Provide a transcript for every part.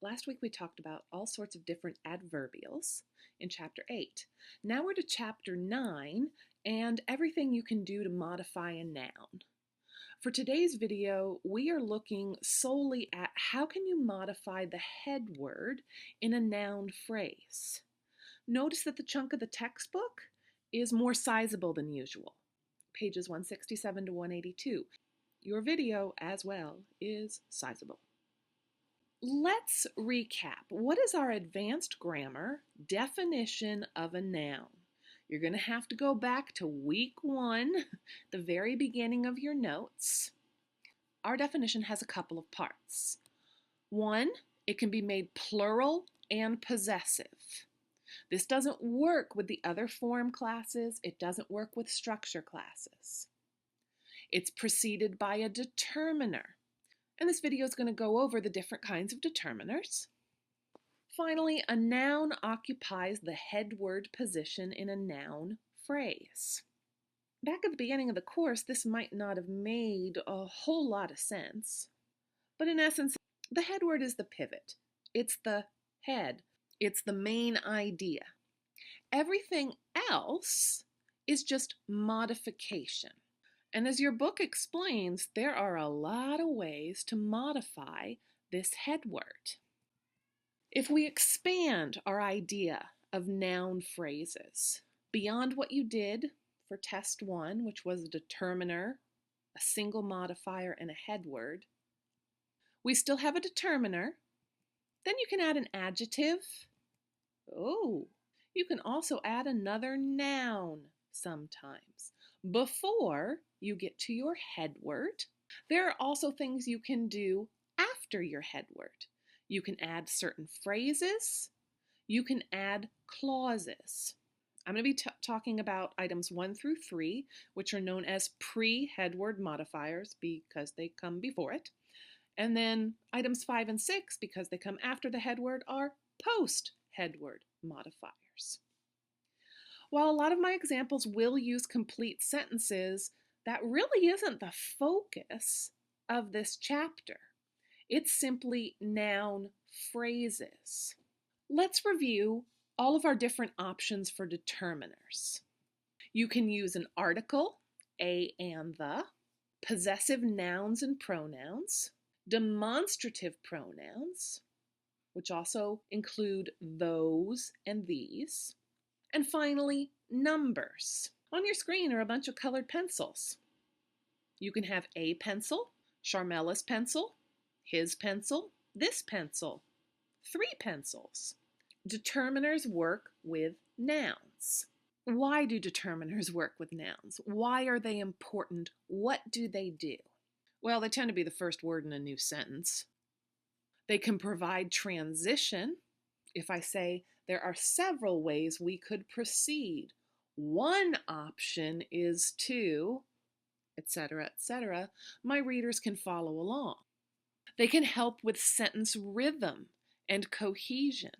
Last week we talked about all sorts of different adverbials in Chapter 8. Now we're to Chapter 9 and everything you can do to modify a noun. For today's video, we are looking solely at how can you modify the head word in a noun phrase. Notice that the chunk of the textbook is more sizable than usual, pages 167 to 182. Your video, as well, is sizable. Let's recap. What is our advanced grammar definition of a noun? You're going to have to go back to week 1, the very beginning of your notes. Our definition has a couple of parts. 1, it can be made plural and possessive. This doesn't work with the other form classes. It doesn't work with structure classes. It's preceded by a determiner. And this video is going to go over the different kinds of determiners. Finally, a noun occupies the head word position in a noun phrase. Back at the beginning of the course, this might not have made a whole lot of sense. But in essence, the head word is the pivot. It's the head. It's the main idea. Everything else is just modification. And as your book explains, there are a lot of ways to modify this head word. If we expand our idea of noun phrases beyond what you did for test 1, which was a determiner, a single modifier, and a head word, we still have a determiner. Then you can add an adjective. Oh, you can also add another noun sometimes before you get to your head word. There are also things you can do after your head word. You can add certain phrases. You can add clauses. I'm going to be talking about items 1 through 3, which are known as pre-headword modifiers because they come before it. And then items 5 and 6, because they come after the head word, are post-headword modifiers. While a lot of my examples will use complete sentences, that really isn't the focus of this chapter. It's simply noun phrases. Let's review all of our different options for determiners. You can use an article, a and the, possessive nouns and pronouns, demonstrative pronouns, which also include those and these, and finally, numbers. On your screen are a bunch of colored pencils. You can have a pencil, Sharmella's pencil, his pencil, this pencil, 3 pencils. Determiners work with nouns. Why do determiners work with nouns? Why are they important? What do they do? Well, they tend to be the first word in a new sentence. They can provide transition. If I say, there are several ways we could proceed. One option is to, etc., etc., my readers can follow along. They can help with sentence rhythm and cohesion.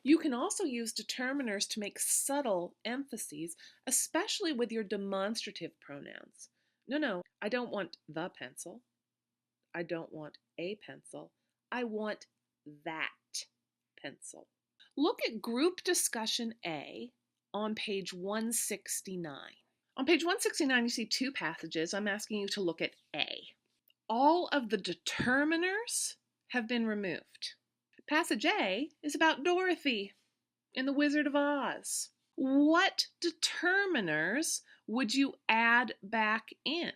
You can also use determiners to make subtle emphases, especially with your demonstrative pronouns. No, I don't want the pencil. I don't want a pencil. I want that pencil. Look at Group Discussion A on page 169. On page 169, you see 2 passages. I'm asking you to look at A. All of the determiners have been removed. Passage A is about Dorothy in The Wizard of Oz. What determiners would you add back in?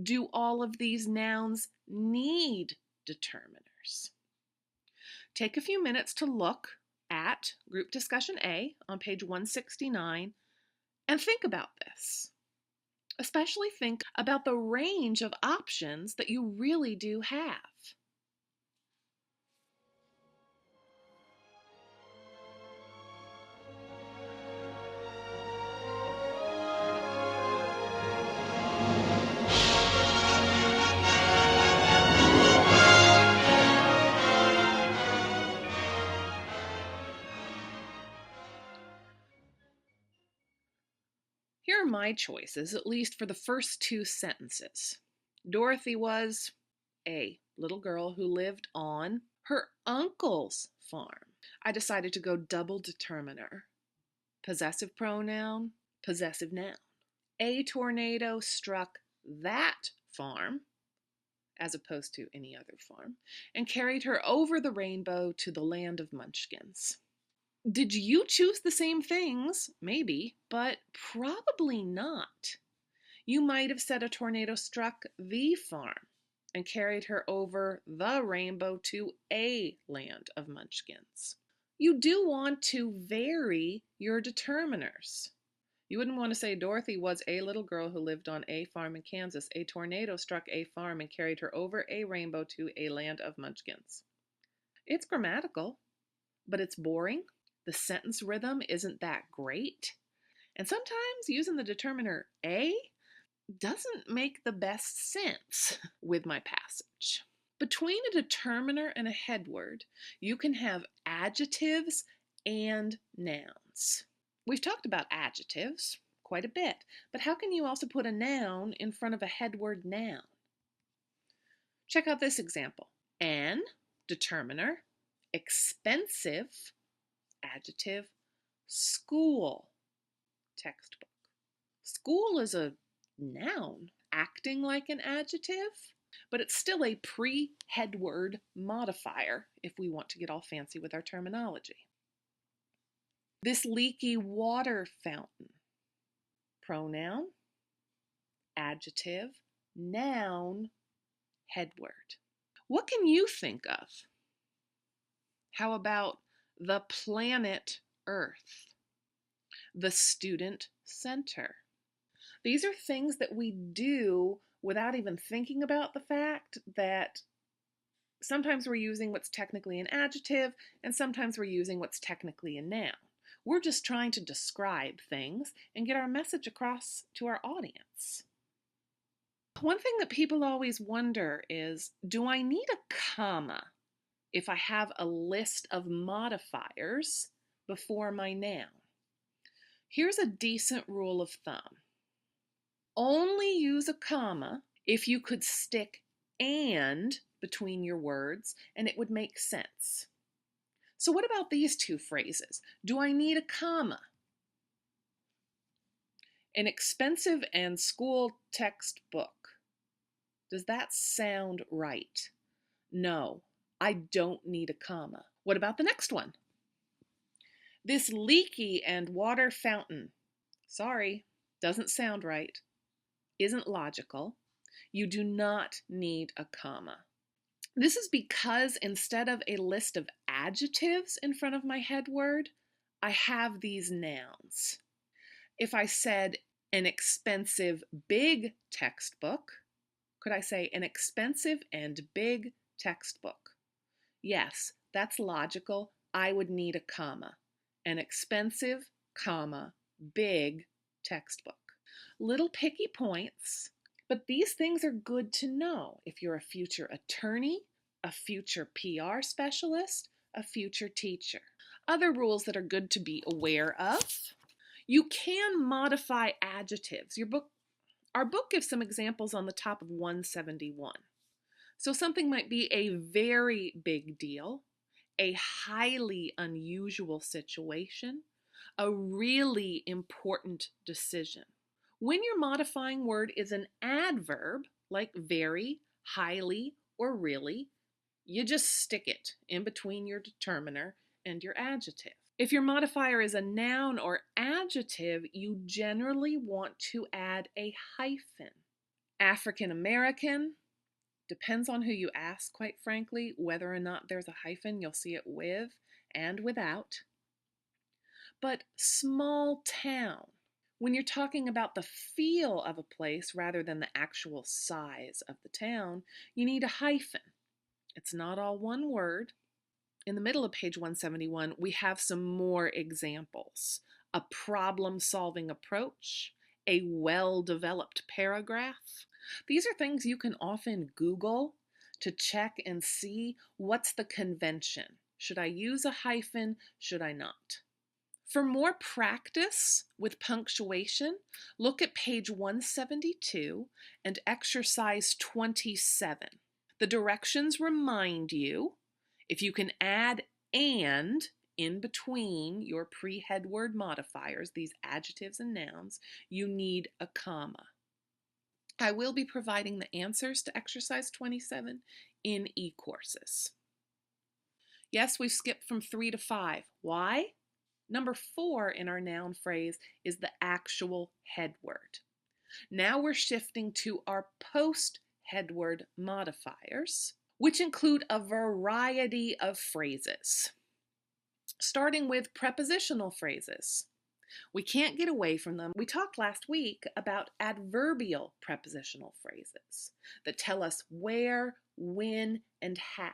Do all of these nouns need determiners? Take a few minutes to look at Group Discussion A on page 169 and think about this. Especially think about the range of options that you really do have. Here are my choices, at least for the first 2 sentences. Dorothy was a little girl who lived on her uncle's farm. I decided to go double determiner. Possessive pronoun, possessive noun. A tornado struck that farm, as opposed to any other farm, and carried her over the rainbow to the land of munchkins. Did you choose the same things? Maybe, but probably not. You might have said a tornado struck the farm and carried her over the rainbow to a land of munchkins. You do want to vary your determiners. You wouldn't want to say Dorothy was a little girl who lived on a farm in Kansas. A tornado struck a farm and carried her over a rainbow to a land of munchkins. It's grammatical, but it's boring. The sentence rhythm isn't that great. And sometimes using the determiner a doesn't make the best sense with my passage. Between a determiner and a headword, you can have adjectives and nouns. We've talked about adjectives quite a bit, but how can you also put a noun in front of a headword noun? Check out this example. An, determiner, expensive, adjective, school, textbook. School is a noun, acting like an adjective, but it's still a pre-headword modifier if we want to get all fancy with our terminology. This leaky water fountain. Pronoun, adjective, noun, headword. What can you think of? How about the planet Earth? The student center. These are things that we do without even thinking about the fact that sometimes we're using what's technically an adjective and sometimes we're using what's technically a noun. We're just trying to describe things and get our message across to our audience. One thing that people always wonder is, do I need a comma if I have a list of modifiers before my noun? Here's a decent rule of thumb. Only use a comma if you could stick "and" between your words and it would make sense. So what about these two phrases? Do I need a comma? An expensive and school textbook. Does that sound right? No, I don't need a comma. What about the next one? This leaky and water fountain. Sorry, doesn't sound right. Isn't logical. You do not need a comma. This is because instead of a list of adjectives in front of my headword, I have these nouns. If I said an expensive big textbook, could I say an expensive and big textbook? Yes, that's logical. I would need a comma. An expensive, comma, big textbook. Little picky points, but these things are good to know if you're a future attorney, a future PR specialist, a future teacher. Other rules that are good to be aware of. You can modify adjectives. Our book gives some examples on the top of 171. So something might be a very big deal, a highly unusual situation, a really important decision. When your modifying word is an adverb, like very, highly, or really, you just stick it in between your determiner and your adjective. If your modifier is a noun or adjective, you generally want to add a hyphen. African American, depends on who you ask, quite frankly, whether or not there's a hyphen. You'll see it with and without. But small town, when you're talking about the feel of a place rather than the actual size of the town, you need a hyphen. It's not all one word. In the middle of page 171, we have some more examples. A problem-solving approach, a well-developed paragraph. These are things you can often Google to check and see what's the convention. Should I use a hyphen? Should I not? For more practice with punctuation, look at page 172 and exercise 27. The directions remind you, If you can add and in between your pre-headword modifiers, these adjectives and nouns, you need a comma. I will be providing the answers to exercise 27 in e-courses. Yes, we've skipped from 3 to 5. Why? Number 4 in our noun phrase is the actual headword. Now we're shifting to our post-headword modifiers, which include a variety of phrases. Starting with prepositional phrases. We can't get away from them. We talked last week about adverbial prepositional phrases that tell us where, when, and how.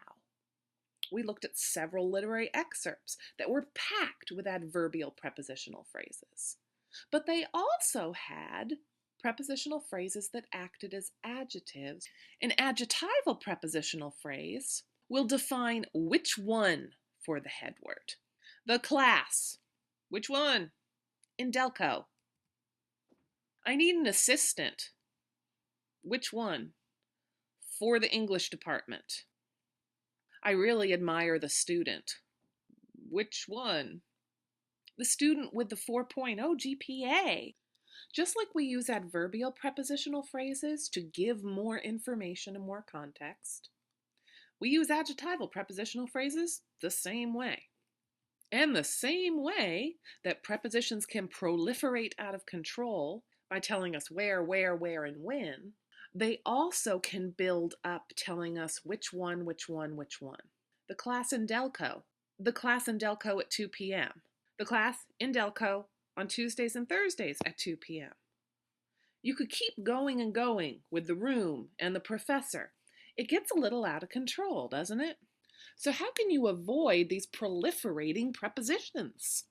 We looked at several literary excerpts that were packed with adverbial prepositional phrases. But they also had prepositional phrases that acted as adjectives. An adjectival prepositional phrase will define which one for the headword. The class. Which one? In Delco. I need an assistant. Which one? For the English department. I really admire the student. Which one? The student with the 4.0 GPA. Just like we use adverbial prepositional phrases to give more information and more context, we use adjectival prepositional phrases the same way. And the same way that prepositions can proliferate out of control by telling us where, and when, they also can build up telling us which one. The class in Delco. The class in Delco at 2 p.m. The class in Delco on Tuesdays and Thursdays at 2 p.m. You could keep going and going with the room and the professor. It gets a little out of control, doesn't it? So how can you avoid these proliferating prepositions?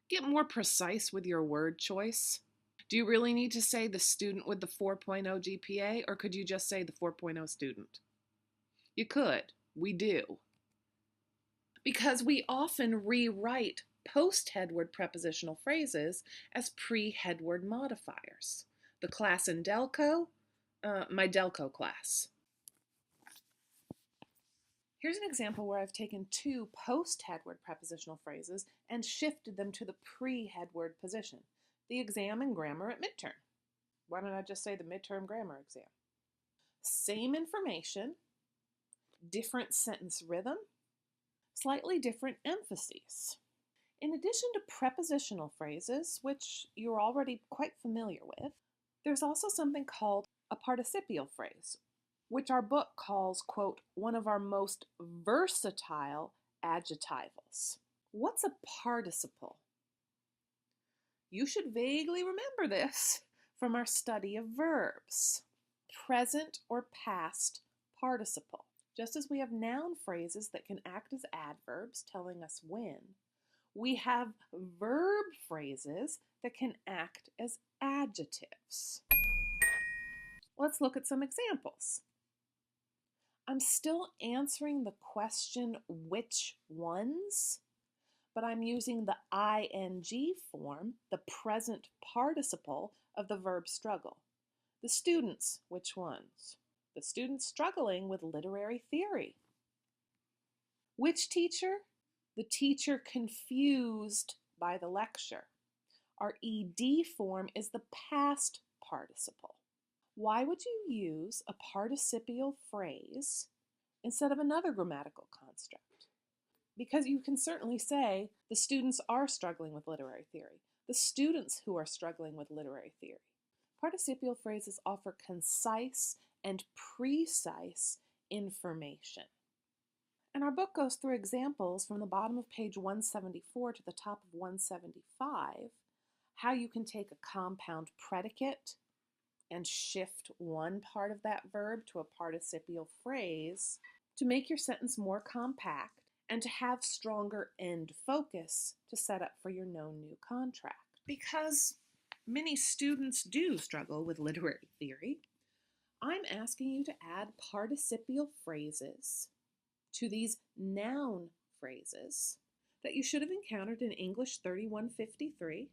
Get more precise with your word choice. Do you really need to say the student with the 4.0 GPA, or could you just say the 4.0 student? You could. We do. Because we often rewrite post-headword prepositional phrases as pre-headword modifiers. The class in Delco, my Delco class. Here's an example where I've taken 2 post-headword prepositional phrases and shifted them to the pre-headword position. The exam and grammar at midterm. Why don't I just say the midterm grammar exam? Same information, different sentence rhythm, slightly different emphases. In addition to prepositional phrases, which you're already quite familiar with, there's also something called a participial phrase, which our book calls, quote, one of our most versatile adjectivals. What's a participle? You should vaguely remember this from our study of verbs. Present or past participle. Just as we have noun phrases that can act as adverbs telling us when, we have verb phrases that can act as adjectives. Let's look at some examples. I'm still answering the question, which ones? But I'm using the ing form, the present participle of the verb struggle. The students, which ones? The students struggling with literary theory. Which teacher? The teacher confused by the lecture. Our ed form is the past participle. Why would you use a participial phrase instead of another grammatical construct? Because you can certainly say the students are struggling with literary theory. The students who are struggling with literary theory. Participial phrases offer concise and precise information. And our book goes through examples from the bottom of page 174 to the top of 175, how you can take a compound predicate and shift one part of that verb to a participial phrase to make your sentence more compact and to have stronger end focus to set up for your known new contract. Because many students do struggle with literary theory, I'm asking you to add participial phrases to these noun phrases that you should have encountered in English 3153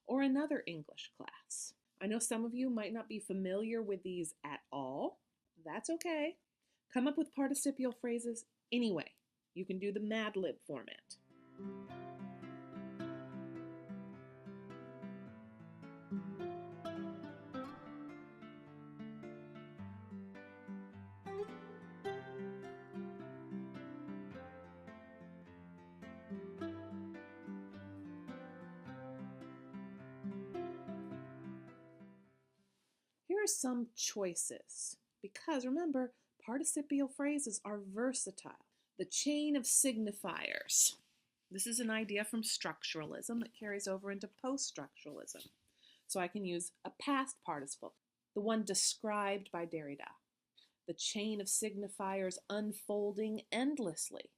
or another English class. I know some of you might not be familiar with these at all. That's okay. Come up with participial phrases anyway. You can do the Mad Lib format. Here are some choices, because remember, participial phrases are versatile. The chain of signifiers. This is an idea from structuralism that carries over into post-structuralism. So I can use a past participle, the one described by Derrida. The chain of signifiers unfolding endlessly,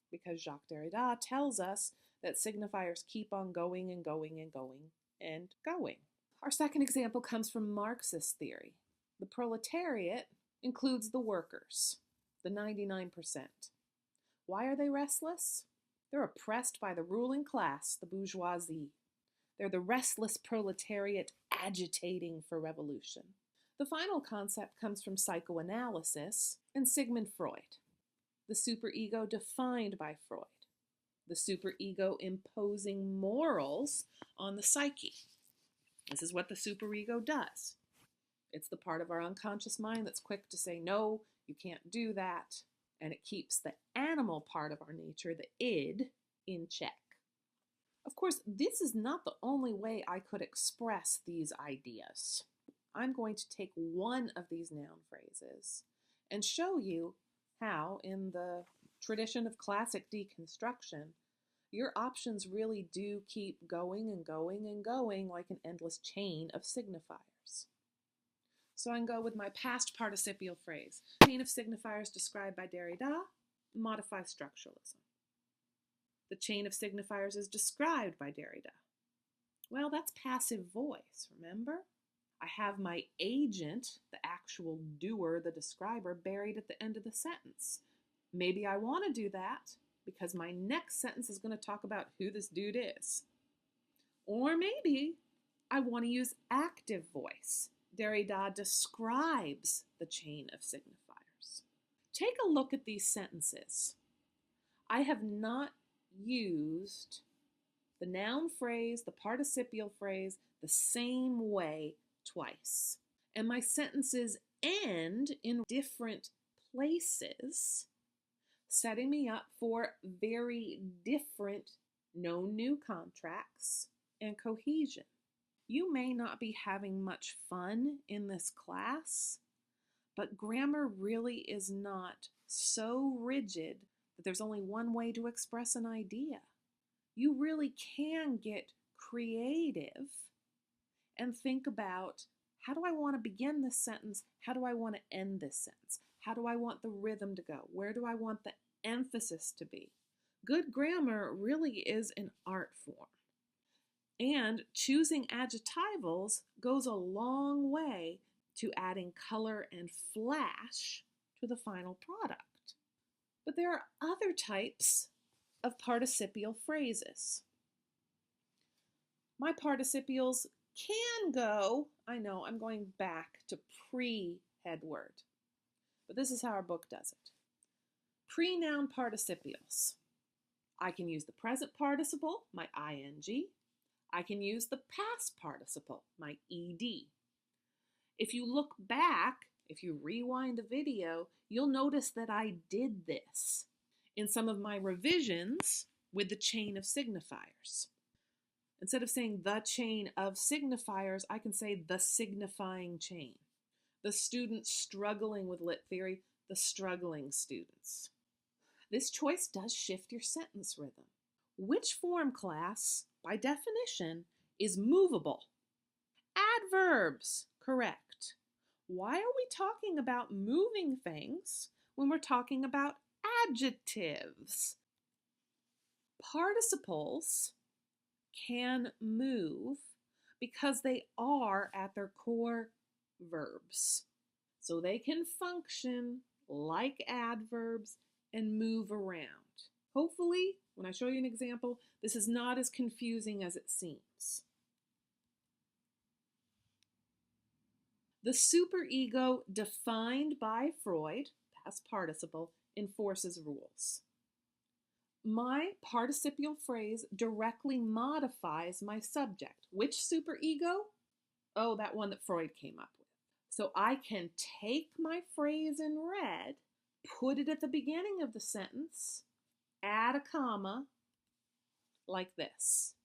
because Jacques Derrida tells us that signifiers keep on going and going and going and going. Our second example comes from Marxist theory. The proletariat includes the workers, the 99%. Why are they restless? They're oppressed by the ruling class, the bourgeoisie. They're the restless proletariat agitating for revolution. The final concept comes from psychoanalysis and Sigmund Freud. The superego defined by Freud. The superego imposing morals on the psyche. This is what the superego does. It's the part of our unconscious mind that's quick to say, no, you can't do that. And it keeps the animal part of our nature, the id, in check. Of course, this is not the only way I could express these ideas. I'm going to take one of these noun phrases and show you how, in the tradition of classic deconstruction, your options really do keep going and going and going like an endless chain of signifiers. So I can go with my past participial phrase. Chain of signifiers described by Derrida modifies structuralism. The chain of signifiers is described by Derrida. Well, that's passive voice, remember? I have my agent, the actual doer, the describer, buried at the end of the sentence. Maybe I want to do that because my next sentence is going to talk about who this dude is. Or maybe I want to use active voice. Derrida describes the chain of signifiers. Take a look at these sentences. I have not used the noun phrase, the participial phrase, the same way twice. And my sentences end in different places, setting me up for very different no new contracts and cohesion. You may not be having much fun in this class, but grammar really is not so rigid that there's only one way to express an idea. You really can get creative and think about, how do I want to begin this sentence? How do I want to end this sentence? How do I want the rhythm to go? Where do I want the emphasis to be? Good grammar really is an art form. And choosing adjectivals goes a long way to adding color and flash to the final product. But there are other types of participial phrases. My participles can go, I know I'm going back to pre-headword, but this is how our book does it. Pre-noun participles. I can use the present participle, my ing. I can use the past participle, my ed. If you look back, if you rewind the video, you'll notice that I did this in some of my revisions with the chain of signifiers. Instead of saying the chain of signifiers, I can say the signifying chain. The students struggling with lit theory, the struggling students. This choice does shift your sentence rhythm. Which form class, by definition, is movable? Adverbs, correct. Why are we talking about moving things when we're talking about adjectives? Participles can move because they are at their core verbs. So they can function like adverbs and move around. Hopefully, when I show you an example, this is not as confusing as it seems. The superego defined by Freud, past participle, enforces rules. My participial phrase directly modifies my subject. Which superego? Oh, that one that Freud came up with. So I can take my phrase in red, put it at the beginning of the sentence, add a comma, like this.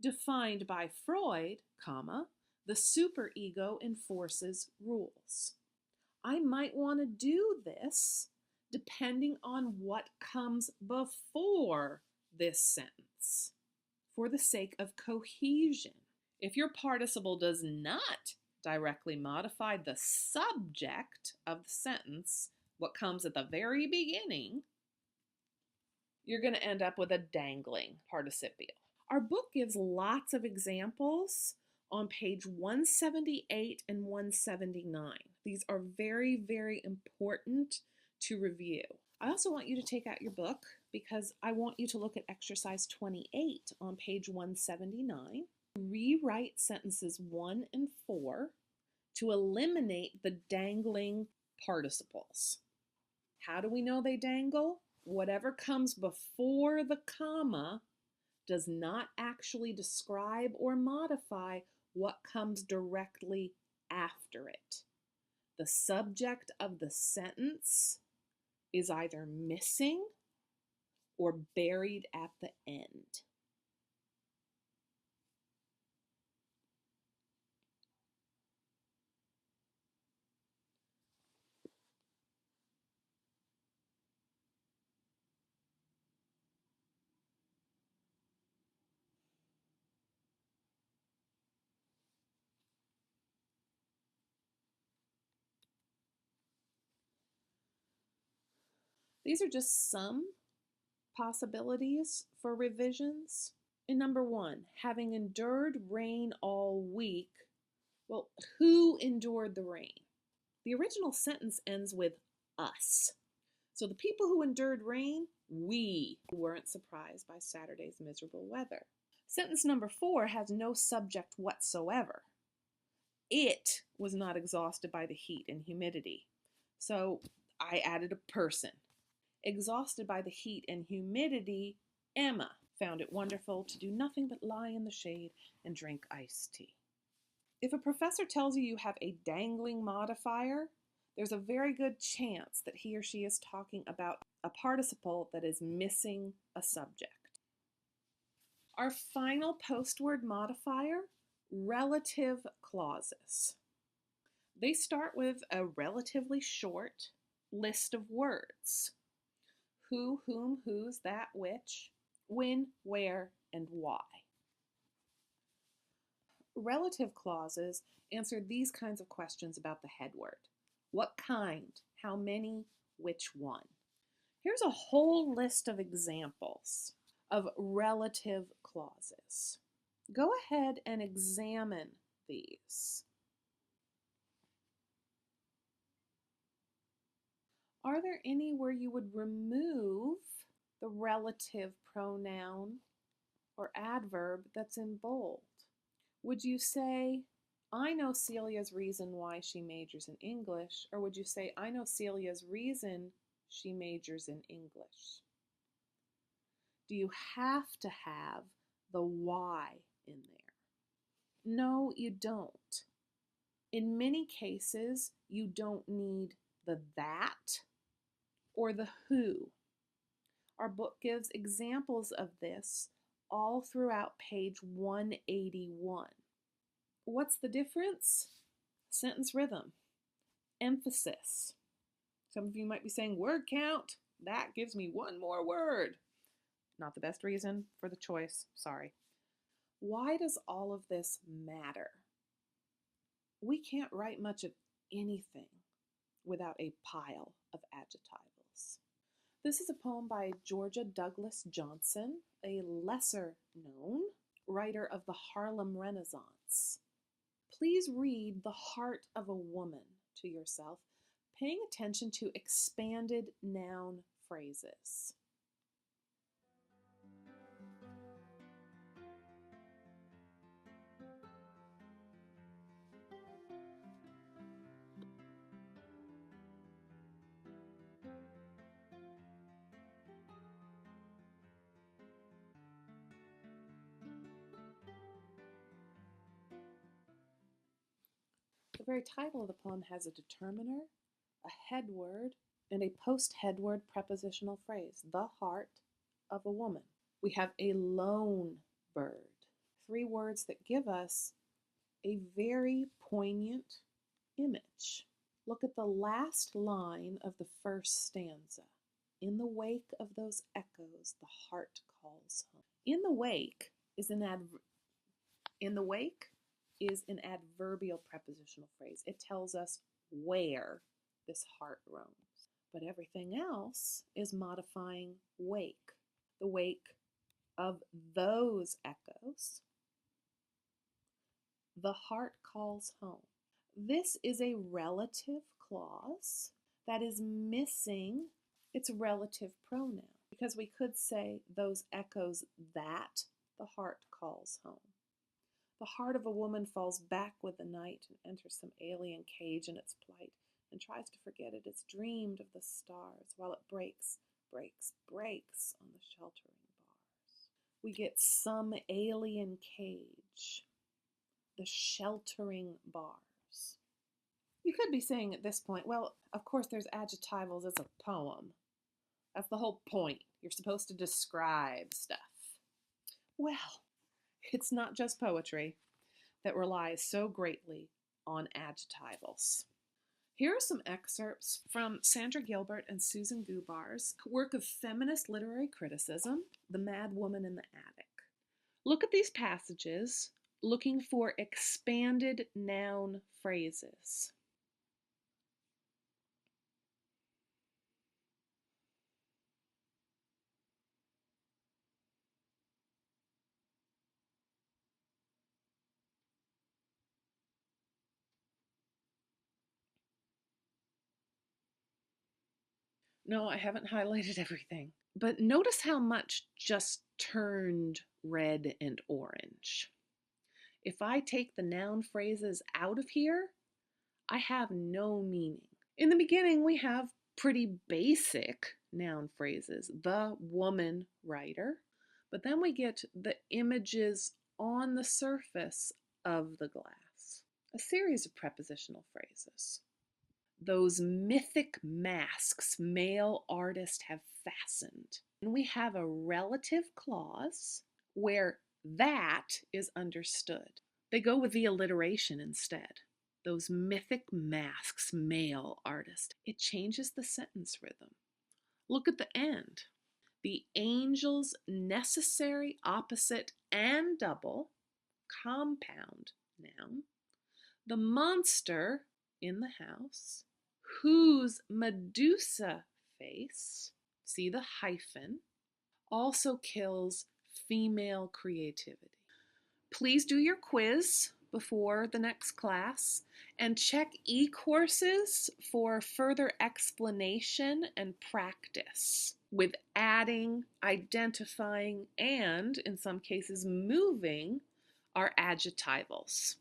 Defined by Freud, comma, the superego enforces rules. I might want to do this depending on what comes before this sentence for the sake of cohesion. If your participle does not directly modify the subject of the sentence, what comes at the very beginning, you're going to end up with a dangling participial. Our book gives lots of examples on page 178 and 179. These are very, very important to review. I also want you to take out your book because I want you to look at exercise 28 on page 179. Rewrite sentences 1 and 4 to eliminate the dangling participles. How do we know they dangle? Whatever comes before the comma does not actually describe or modify what comes directly after it. The subject of the sentence is either missing or buried at the end. These are just some possibilities for revisions. In number 1, having endured rain all week. Well, who endured the rain? The original sentence ends with us. So the people who endured rain, we weren't surprised by Saturday's miserable weather. Sentence number 4 has no subject whatsoever. It was not exhausted by the heat and humidity. So I added a person. Exhausted by the heat and humidity, Emma found it wonderful to do nothing but lie in the shade and drink iced tea. If a professor tells you you have a dangling modifier, there's a very good chance that he or she is talking about a participle that is missing a subject. Our final post-word modifier, relative clauses. They start with a relatively short list of words. Who, whom, whose, that, which, when, where, and why. Relative clauses answer these kinds of questions about the head word. What kind? How many? Which one? Here's a whole list of examples of relative clauses. Go ahead and examine these. Are there any where you would remove the relative pronoun or adverb that's in bold? Would you say, I know Celia's reason why she majors in English, or would you say, I know Celia's reason she majors in English? Do you have to have the why in there? No, you don't. In many cases, you don't need the that or the who. Our book gives examples of this all throughout page 181. What's the difference? Sentence rhythm, emphasis. Some of you might be saying word count. That gives me one more word. Not the best reason for the choice, sorry. Why does all of this matter? We can't write much of anything without a pile of adjectivals. This is a poem by Georgia Douglas Johnson, a lesser known writer of the Harlem Renaissance. Please read The Heart of a Woman to yourself, paying attention to expanded noun phrases. The very title of the poem has a determiner, a headword, and a post-headword prepositional phrase, the heart of a woman. We have a lone bird. 3 words that give us a very poignant image. Look at the last line of the first stanza. In the wake of those echoes, the heart calls home. In the wake is an adverbial prepositional phrase. It tells us where this heart roams. But everything else is modifying wake. The wake of those echoes, the heart calls home. This is a relative clause that is missing its relative pronoun, because we could say those echoes that the heart calls home. The heart of a woman falls back with the night and enters some alien cage in its plight and tries to forget it. It's dreamed of the stars while it breaks on the sheltering bars. We get some alien cage, the sheltering bars. You could be saying at this point, well, of course there's adjectivals, it's a poem. That's the whole point. You're supposed to describe stuff. Well, it's not just poetry that relies so greatly on adjectivals. Here are some excerpts from Sandra Gilbert and Susan Gubar's work of feminist literary criticism, The Mad Woman in the Attic. Look at these passages looking for expanded noun phrases. No, I haven't highlighted everything. But notice how much just turned red and orange. If I take the noun phrases out of here, I have no meaning. In the beginning, we have pretty basic noun phrases. The woman writer. But then we get the images on the surface of the glass. A series of prepositional phrases. Those mythic masks male artists have fastened. And we have a relative clause where that is understood. They go with the alliteration instead. Those mythic masks male artist. It changes the sentence rhythm. Look at the end. The angel's necessary opposite and double, compound noun. The monster in the house, whose Medusa face, see the hyphen, also kills female creativity. Please do your quiz before the next class and check e-courses for further explanation and practice with adding, identifying, and in some cases moving our adjectivals.